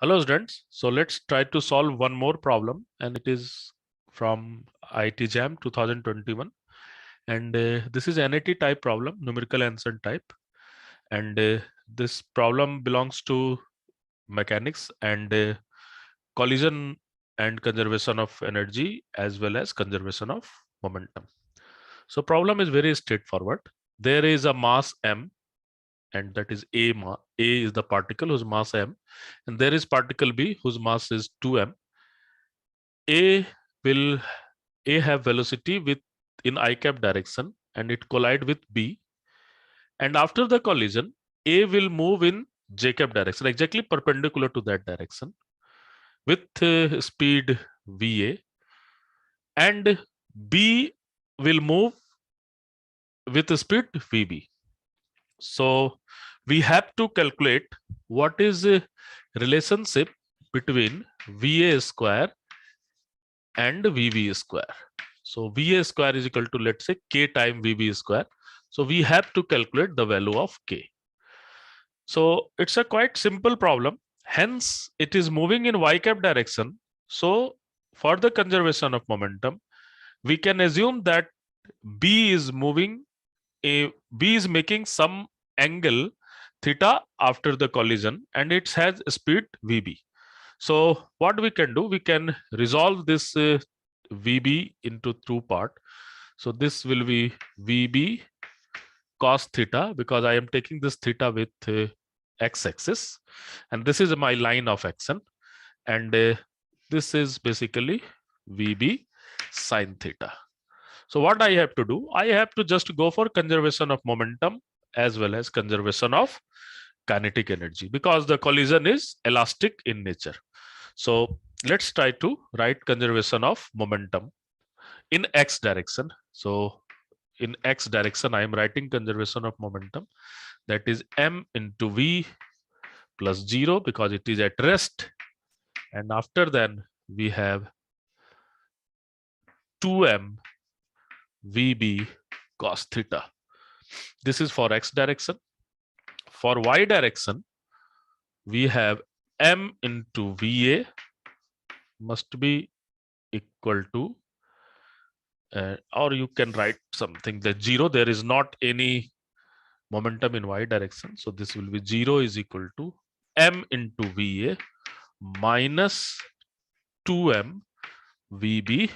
Hello students, so let's try to solve one more problem, and it is from IIT JAM 2021, and this is NAT type problem, numerical answer type, and this problem belongs to mechanics and collision and conservation of energy as well as conservation of momentum. So problem is very straightforward. There is a mass m, and that is A is the particle whose mass m, and there is particle B whose mass is 2m. A will A have velocity with in I cap direction and it collide with B, and after the collision A will move in J cap direction exactly perpendicular to that direction with speed VA, and B will move with speed VB. So we have to calculate what is a relationship between VA square and VB square. So VA square is equal to, let's say, K time VB square. So we have to calculate the value of K. So it's a quite simple problem. Hence, it is moving in y cap direction. So for the conservation of momentum, we can assume that B is making some angle theta after the collision, and it has speed VB. So what we can do, we can resolve this VB into two part. So this will be VB cos theta, because I am taking this theta with x-axis, and this is my line of action, and this is basically VB sin theta. So what I have to do, I have to just go for conservation of momentum as well as conservation of kinetic energy, because the collision is elastic in nature. So let's try to write conservation of momentum in x direction. So in x direction, I am writing conservation of momentum, that is m into v plus 0, because it is at rest, and after then we have 2m vb cos theta. This is for x direction. For y direction, we have m into va must be equal to, or you can write something that 0, there is not any momentum in y direction, so this will be 0 is equal to m into va minus 2m vb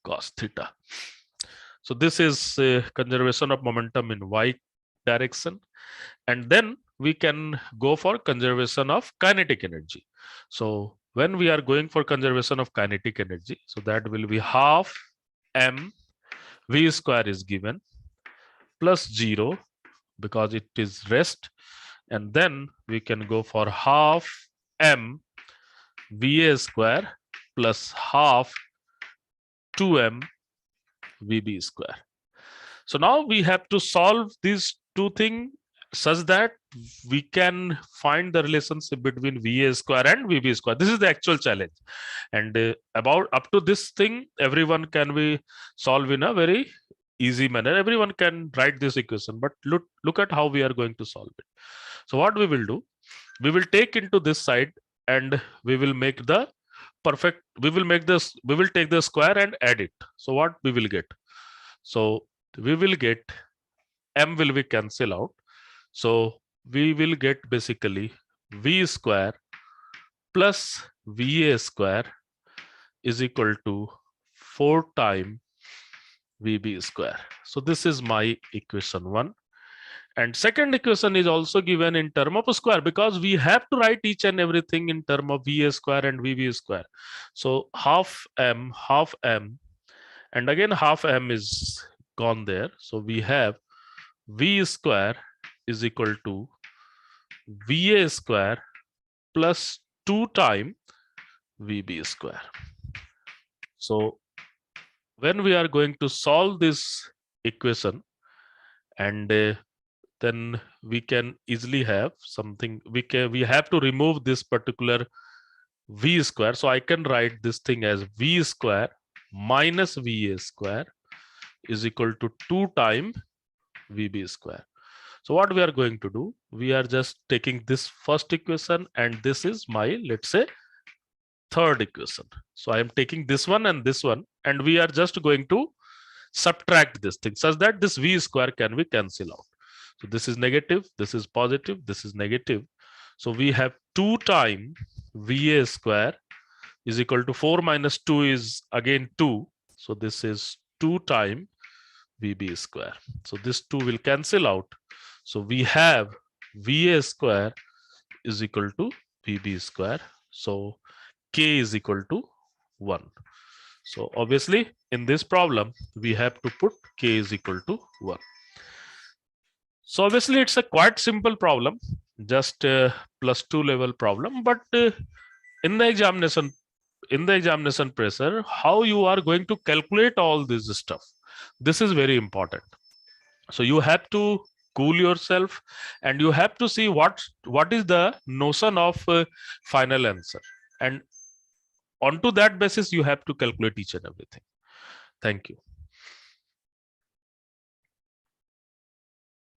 cos theta. So this is conservation of momentum in y direction, and then we can go for conservation of kinetic energy. So when we are going for conservation of kinetic energy, so that will be half m v square is given plus 0, because it is rest, and then we can go for half m va square plus half 2m vb square. So now we have to solve these two things such that we can find the relationship between VA square and VB square. This is the actual challenge, and about up to this thing, everyone can be solved in a very easy manner. Everyone can write this equation, but look at how we are going to solve it. So what we will do, we will take into this side, and we will make the perfect. We will take the square and add it. So what we will get? So we will get m will be cancel out. So we will get basically v square plus va square is equal to 4 times vb square. So this is my equation 1. And second equation is also given in term of a square, because we have to write each and everything in term of va square and vb square. So half m, and again half m is gone there. So we have v square is equal to va square plus 2 times vb square. So when we are going to solve this equation, and then we can easily have something, we have to remove this particular v square. So I can write this thing as v square minus va square is equal to 2 times vb square. So what we are going to do, we are just taking this first equation and this is my, let's say, third equation. So I am taking this one and we are just going to subtract this thing such that this v square can be cancelled out. So this is negative, this is positive, this is negative. So we have 2 times va square is equal to 4 minus 2 is again 2. So this is 2 times vb square. So this 2 will cancel out. So we have va square is equal to vb square. So k is equal to 1. So obviously in this problem, we have to put k is equal to 1. So obviously it's a quite simple problem, just +2 level problem, but in the examination pressure, how you are going to calculate all this stuff, this is very important. So you have to cool yourself and you have to see what is the notion of final answer, and onto that basis you have to calculate each and everything. Thank you.